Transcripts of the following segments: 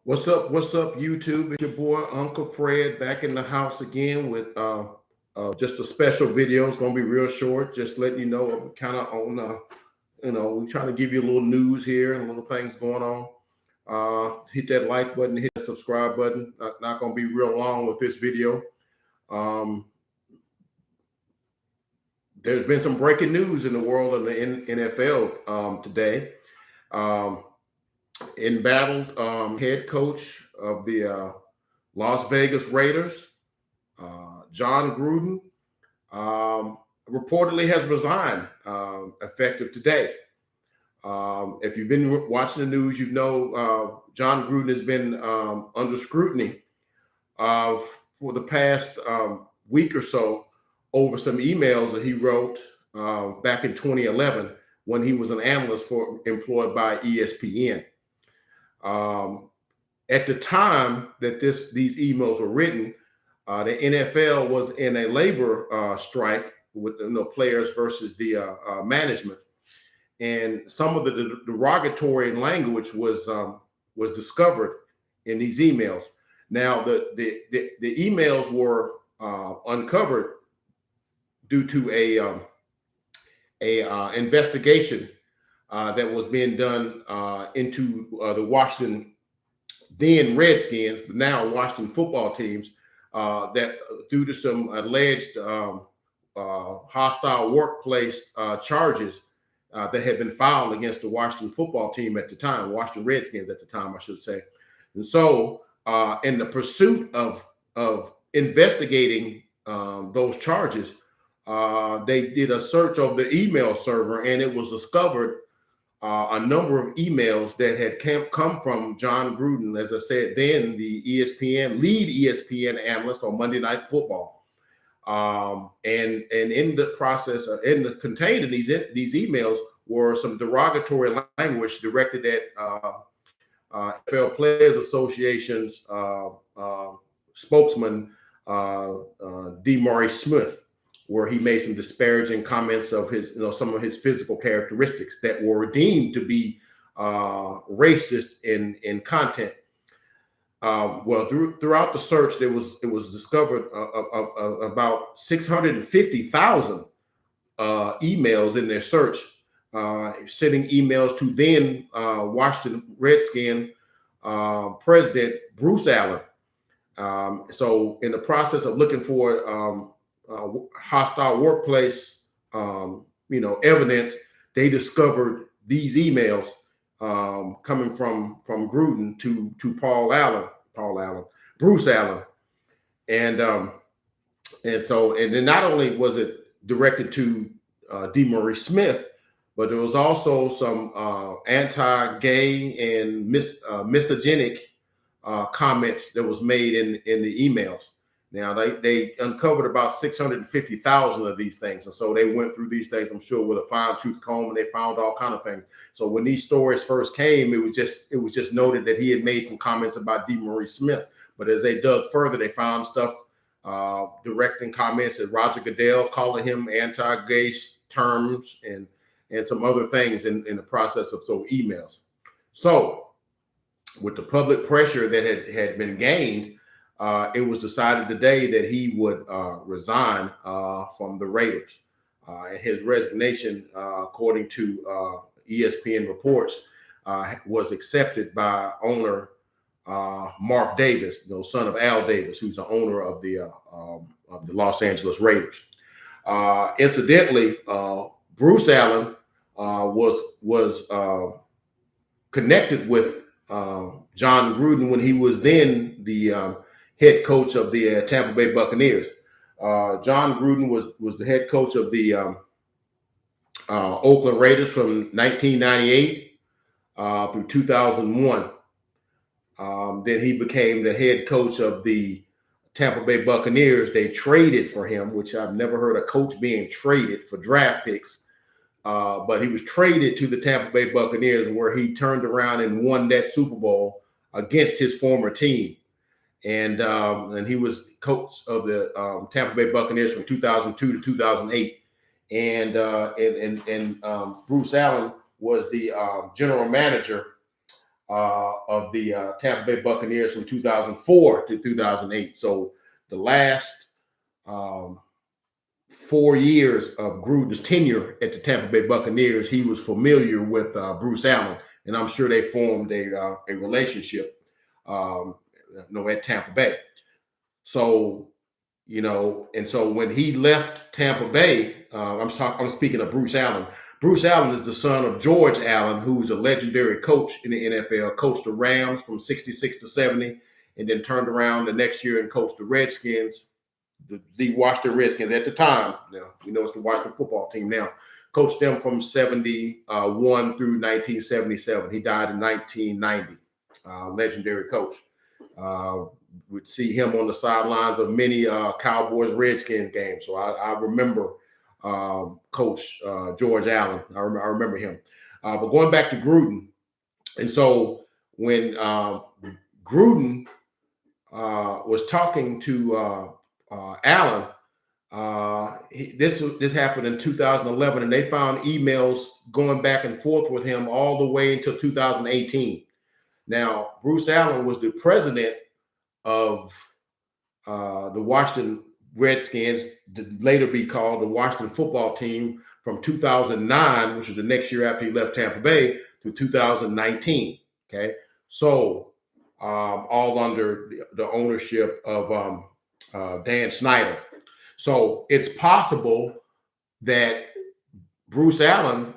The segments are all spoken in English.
What's up, YouTube? It's your boy Uncle Fred back in the house again with just a special video. It's gonna be real short, just letting you know kind of on we're trying to give you a little news here and little things going on. Hit that like button, hit that subscribe button. Not gonna be real long with this video. Um, there's been some breaking news in the world of the NFL today. Um, Embattled head coach of the Las Vegas Raiders, John Gruden, reportedly has resigned effective today. If you've been watching the news, you know John Gruden has been under scrutiny for the past week or so over some emails that he wrote back in 2011 when he was an analyst employed by ESPN. At the time that these emails were written, the NFL was in a labor strike with players versus the management, and some of the derogatory language was discovered in these emails. Now, the emails were uncovered due to a investigation that was being done into the Washington then Redskins, but now Washington football teams, that due to some alleged hostile workplace charges that had been filed against the Washington football team at the time, Washington Redskins at the time, I should say. And so in the pursuit of investigating those charges, they did a search of the email server, and it was discovered a number of emails that had come from John Gruden, as I said, then the lead ESPN analyst on Monday Night Football, and in the process, contained in these emails were some derogatory language directed at NFL Players Association's spokesman, Maurice Smith, where he made some disparaging comments of his, some of his physical characteristics that were deemed to be racist in content. Well, throughout the search, it was discovered about 650,000 emails in their search, sending emails to then Washington Redskin president Bruce Allen. So, in the process of looking for hostile workplace, evidence, they discovered these emails coming from Gruden to Bruce Allen, and then not only was it directed to DeMaurice Smith, but there was also some anti-gay and misogynic comments that was made in the emails. Now, they uncovered about 650,000 of these things. And so they went through these things, I'm sure, with a fine-tooth comb, and they found all kind of things. So when these stories first came, it was just noted that he had made some comments about DeMaurice Smith. But as they dug further, they found stuff directing comments at Roger Goodell, calling him anti-gay terms and some other things in the process of those emails. So with the public pressure that had been gained, it was decided today that he would resign from the Raiders. And his resignation, according to ESPN reports, was accepted by owner Mark Davis, son of Al Davis, who's the owner of the Los Angeles Raiders. Incidentally, Bruce Allen was connected with John Gruden when he was then the head coach of the Tampa Bay Buccaneers. John Gruden was the head coach of the Oakland Raiders from 1998 through 2001. Then he became the head coach of the Tampa Bay Buccaneers. They traded for him, which I've never heard a coach being traded for draft picks. But he was traded to the Tampa Bay Buccaneers, where he turned around and won that Super Bowl against his former team. And he was coach of the Tampa Bay Buccaneers from 2002 to 2008. And Bruce Allen was the general manager of the Tampa Bay Buccaneers from 2004 to 2008. So the last 4 years of Gruden's tenure at the Tampa Bay Buccaneers, he was familiar with Bruce Allen, and I'm sure they formed a relationship, at Tampa Bay. So, and so when he left Tampa Bay, I'm speaking of Bruce Allen. Bruce Allen is the son of George Allen, who's a legendary coach in the NFL, coached the Rams from 66 to 70, and then turned around the next year and coached the Redskins, the Washington Redskins at the time. Now, it's the Washington football team now. Coached them from 71 through 1977. He died in 1990. Legendary coach. Would see him on the sidelines of many Cowboys Redskins games. So I remember Coach George Allen. I remember him. But going back to Gruden, and so when Gruden was talking to Allen, this happened in 2011, and they found emails going back and forth with him all the way until 2018. Now, Bruce Allen was the president of the Washington Redskins, to later be called the Washington football team, from 2009, which was the next year after he left Tampa Bay, to 2019. Okay, so all under the ownership of Dan Snyder. So it's possible that Bruce Allen,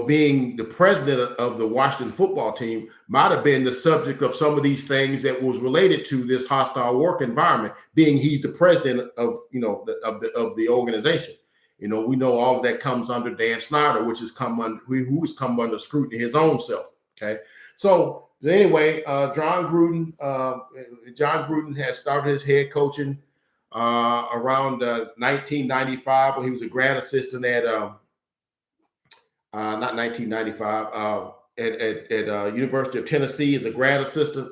being the president of the Washington football team, might have been the subject of some of these things that was related to this hostile work environment, being he's the president of, of the organization. We know all of that comes under Dan Snyder, who has come under scrutiny his own self. Okay. So anyway, John Gruden had started his head coaching around 1995 when he was a grad assistant at not 1995, at University of Tennessee as a grad assistant.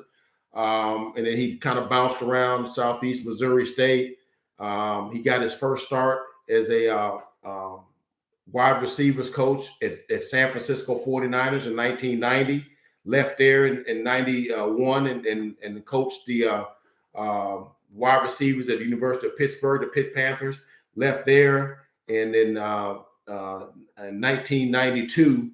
And then he kind of bounced around Southeast Missouri State. He got his first start as a wide receivers coach at San Francisco 49ers in 1990. Left there in 91 and coached the wide receivers at the University of Pittsburgh, the Pitt Panthers. Left there, and then in 1992,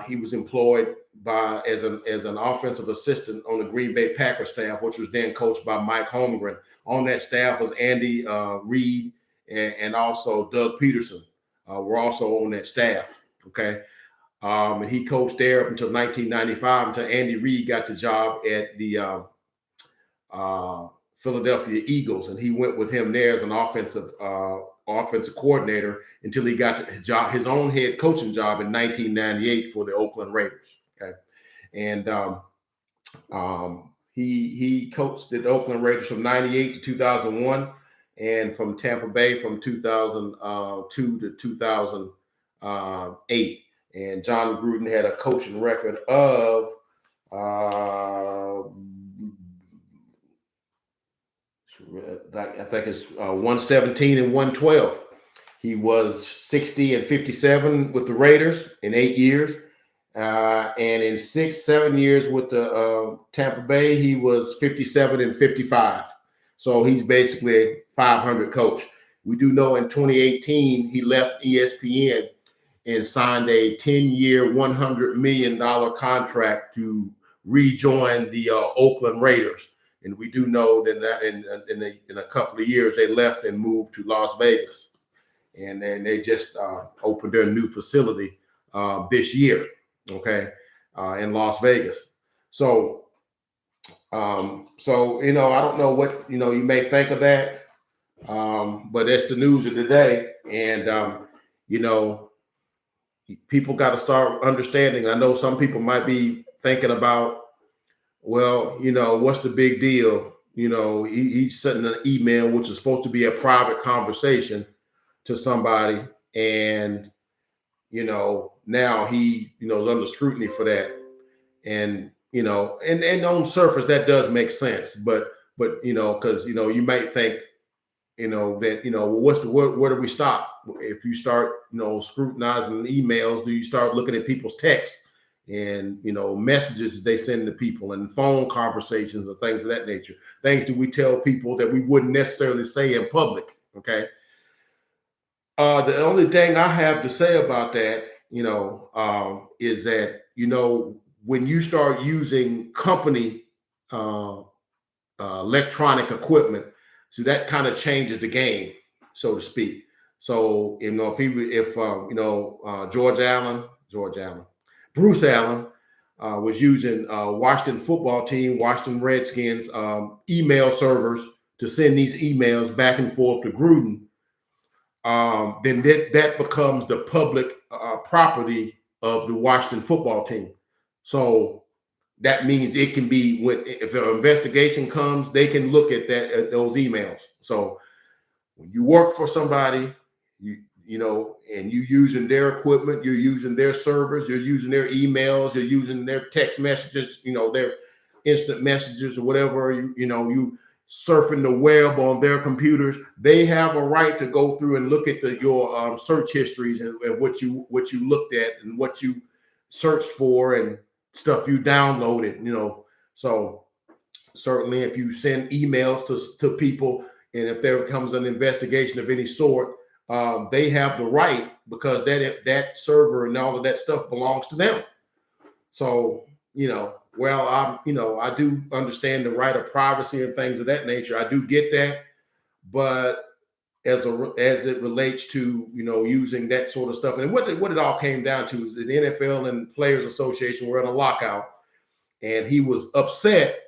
he was employed as an offensive assistant on the Green Bay Packers staff, which was then coached by Mike Holmgren. On that staff was Andy Reid and also Doug Peterson were also on that staff. Okay, and he coached there up until 1995, until Andy Reid got the job at the Philadelphia Eagles, and he went with him there as an offensive coordinator until he got his own head coaching job in 1998 for the Oakland Raiders. Okay, and he coached the Oakland Raiders from 98 to 2001, and from Tampa Bay from 2002 to 2008. And John Gruden had a coaching record of I think it's 117 and 112. He was 60 and 57 with the Raiders in 8 years. And in 6-7 years with the Tampa Bay, he was 57 and 55. So he's basically a 500 coach. We do know in 2018, he left ESPN and signed a 10-year, $100 million contract to rejoin the Oakland Raiders. And we do know that in a couple of years, they left and moved to Las Vegas. And then they just opened their new facility this year, okay, in Las Vegas. So, I don't know what, you may think of that, but that's the news of the day. And, people got to start understanding. I know some people might be thinking about, well, what's the big deal? He's sending an email, which is supposed to be a private conversation to somebody. And, now he, is under scrutiny for that. And, and on surface, that does make sense. But because, you might think, that, where do we stop? If you start, scrutinizing emails, do you start looking at people's texts? and messages they send to people and phone conversations and things of that nature. Things that we tell people that we wouldn't necessarily say in public. Okay. The only thing I have to say about that, is that when you start using company uh, electronic equipment, so that kind of changes the game, so to speak. So if George Allen, Bruce Allen was using Washington football team, Washington Redskins email servers to send these emails back and forth to Gruden, then that becomes the public property of the Washington football team. So that means it can be, if an investigation comes, they can look at those emails. So when you work for somebody, and you using their equipment, you're using their servers, you're using their emails, you're using their text messages, their instant messages or whatever, you surfing the web on their computers, they have a right to go through and look at your search histories and what you looked at and what you searched for and stuff you downloaded. So certainly if you send emails to people, and if there comes an investigation of any sort, they have the right, because that server and all of that stuff belongs to them. So, I do understand the right of privacy and things of that nature. I do get that, but as it relates to using that sort of stuff, and what it all came down to is that the NFL and Players Association were in a lockout, and he was upset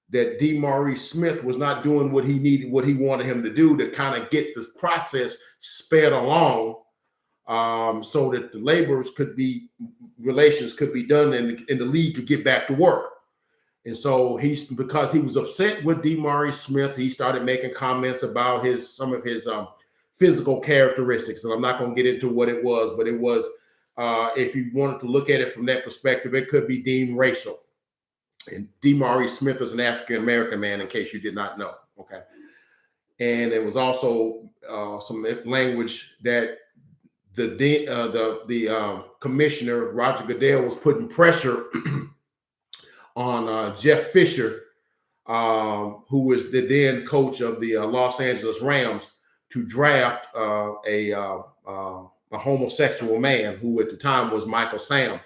that DeMaurice Smith was not doing what he wanted him to do to kind of get the process sped along, so that the relations could be done and the league could get back to work. And so because he was upset with DeMaurice Smith, he started making comments about some of his physical characteristics. And I'm not going to get into what it was, but it was, if you wanted to look at it from that perspective, it could be deemed racial. And DeMaurice Smith is an African-American man, in case you did not know. Okay. And it was also some language that the commissioner, Roger Goodell, was putting pressure on Jeff Fisher, who was the then coach of the Los Angeles Rams, to draft a homosexual man who at the time was Michael Sam.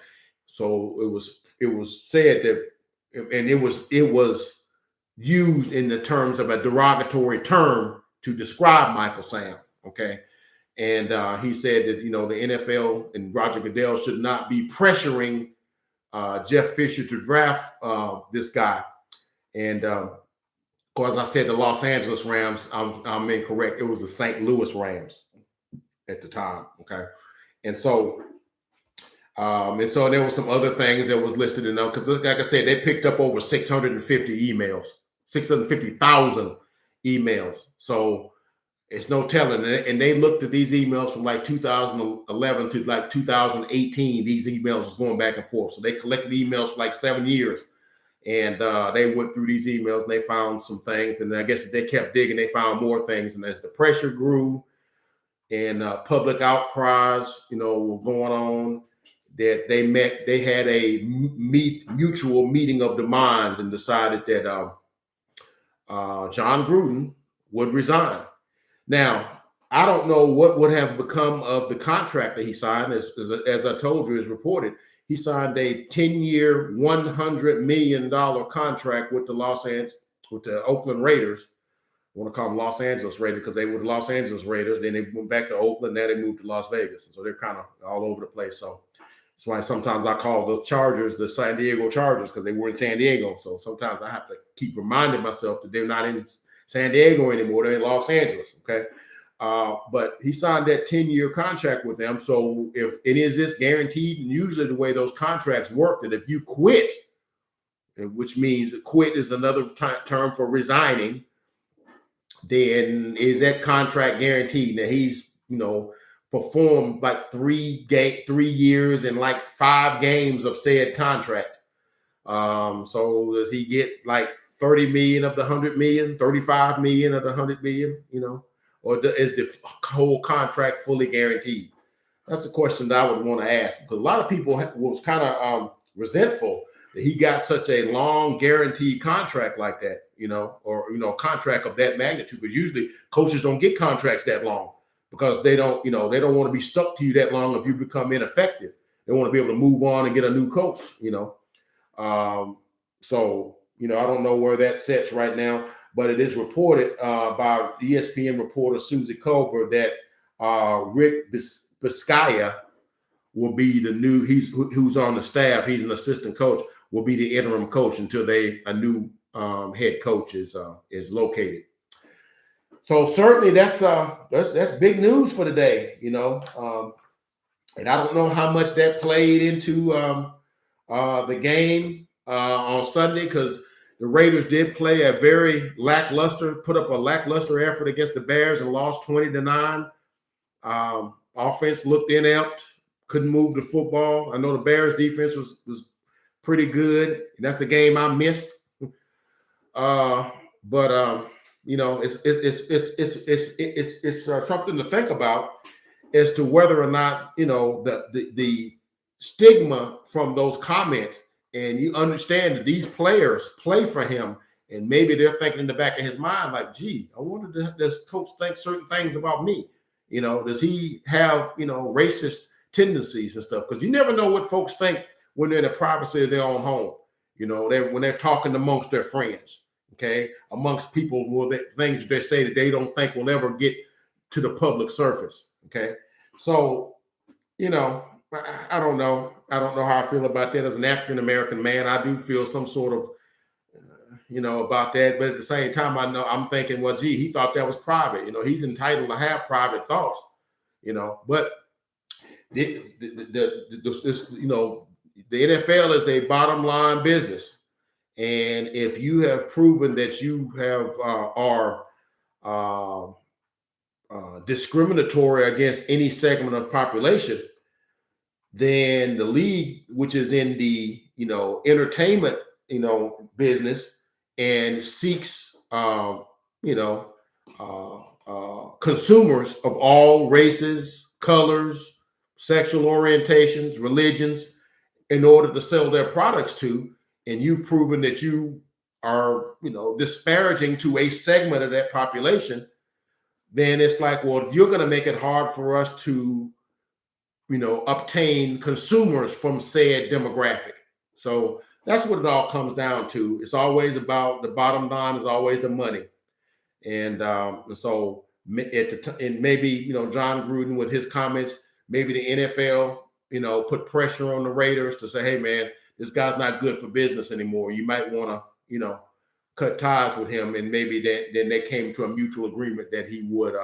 So it was said that, and it was used in the terms of a derogatory term to describe Michael Sam. Okay. And he said that, the NFL and Roger Goodell should not be pressuring Jeff Fisher to draft this guy. And of course, I said the Los Angeles Rams. I'm incorrect. It was the St. Louis Rams at the time. Okay. And so there were some other things that was listed in them, because, like I said, they picked up over 650 emails, 650,000 emails. So it's no telling. And they looked at these emails from like 2011 to like 2018. These emails was going back and forth. So they collected emails for like 7 years. And they went through these emails and they found some things. And I guess they kept digging, they found more things. And as the pressure grew and public outcries, were going on, that they had a mutual meeting of the minds and decided that John Gruden would resign. Now, I don't know what would have become of the contract that he signed. As I told you, as reported, he signed a 10-year, $100 million contract with the Oakland Raiders. I want to call them Los Angeles Raiders because they were the Los Angeles Raiders. Then they went back to Oakland. Now they moved to Las Vegas. So they're kind of all over the place. So that's why sometimes I call the Chargers the San Diego Chargers, because they were in San Diego. So sometimes I have to keep reminding myself that they're not in San Diego anymore. They're in Los Angeles. Okay. But he signed that 10-year contract with them. So if it is this guaranteed, and usually the way those contracts work, that if you quit, which means quit is another term for resigning, then is that contract guaranteed? Now he's, performed like 3 years and like 5 games of said contract. So does he get like 30 million of the 100 million, 35 million of the 100 million, or is the whole contract fully guaranteed? That's the question that I would want to ask, because a lot of people was kind of resentful that he got such a long guaranteed contract like that, or contract of that magnitude. Because usually coaches don't get contracts that long because they don't want to be stuck to you that long if you become ineffective. They want to be able to move on and get a new coach, So, I don't know where that sits right now, but it is reported by ESPN reporter Susie Colbert that Rick Biscaya will be the new, who's on the staff. He's an assistant coach, will be the interim coach until a new head coach is located. So certainly that's big news for today, and I don't know how much that played into the game on Sunday, because the Raiders did put up a lackluster effort against the Bears and lost 20-9. Offense looked inept, couldn't move the football. I know the Bears defense was pretty good. That's a game I missed. But it's something to think about as to whether or not the stigma from those comments, and you understand that these players play for him, and maybe they're thinking in the back of his mind like, gee, I wonder, does coach think certain things about me? Does he have racist tendencies and stuff? Because you never know what folks think when they're in the privacy of their own home. When they're talking amongst their friends, okay, amongst people, things they say that they don't think will ever get to the public surface. Okay, so I don't know. I don't know how I feel about that as an African American man. I do feel some sort of about that, but at the same time, I'm thinking, well, gee, he thought that was private. He's entitled to have private thoughts. But the NFL is a bottom line business, and if you have proven that you are discriminatory against any segment of population, then the league, which is in the entertainment business and seeks consumers of all races, colors, sexual orientations, religions, in order to sell their products to, and you've proven that you are disparaging to a segment of that population, then it's like, well, you're going to make it hard for us to obtain consumers from said demographic. So that's what it all comes down to. It's always about the bottom line is always the money. And so and maybe, John Gruden with his comments, maybe the NFL, put pressure on the Raiders to say, hey, man, this guy's not good for business anymore. You might want to, cut ties with him. And maybe then they came to a mutual agreement that he would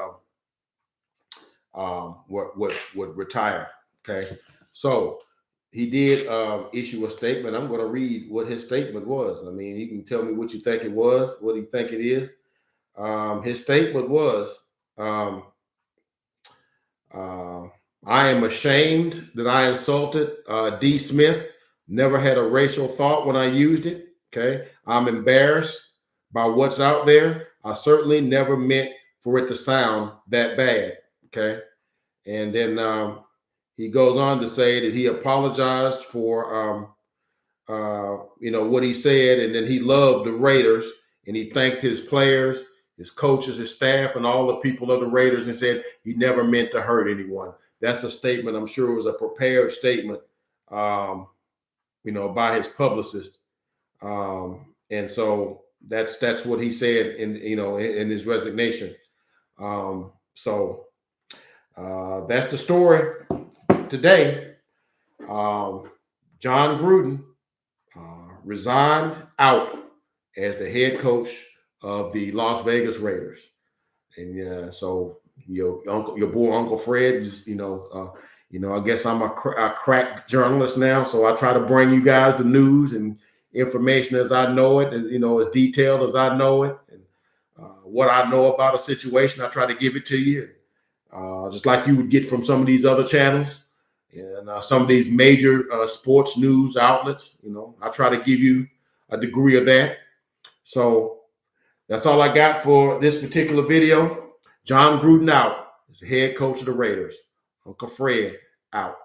retire. Okay, so he did issue a statement. I'm going to read what his statement was. I mean, you can tell me what you think it was, what you think it is. His statement was, I am ashamed that I insulted D. Smith. Never had a racial thought when I used it. Okay, I'm embarrassed by what's out there. I certainly never meant for it to sound that bad. Okay, and then he goes on to say that he apologized for what he said, and then he loved the Raiders, and he thanked his players, his coaches, his staff, and all the people of the Raiders, and said he never meant to hurt anyone. That's a statement. I'm sure it was a prepared statement, by his publicist, and so that's what he said in his resignation. So that's the story today. John Gruden resigned out as the head coach of the Las Vegas Raiders, and so your boy Uncle Fred is I guess I'm a crack journalist now, so I try to bring you guys the news and information as I know it, and as detailed as I know it, and what I know about a situation, I try to give it to you, just like you would get from some of these other channels and some of these major sports news outlets. I try to give you a degree of that. So that's all I got for this particular video. John Gruden out as the head coach of the Raiders. Uncle Fred out.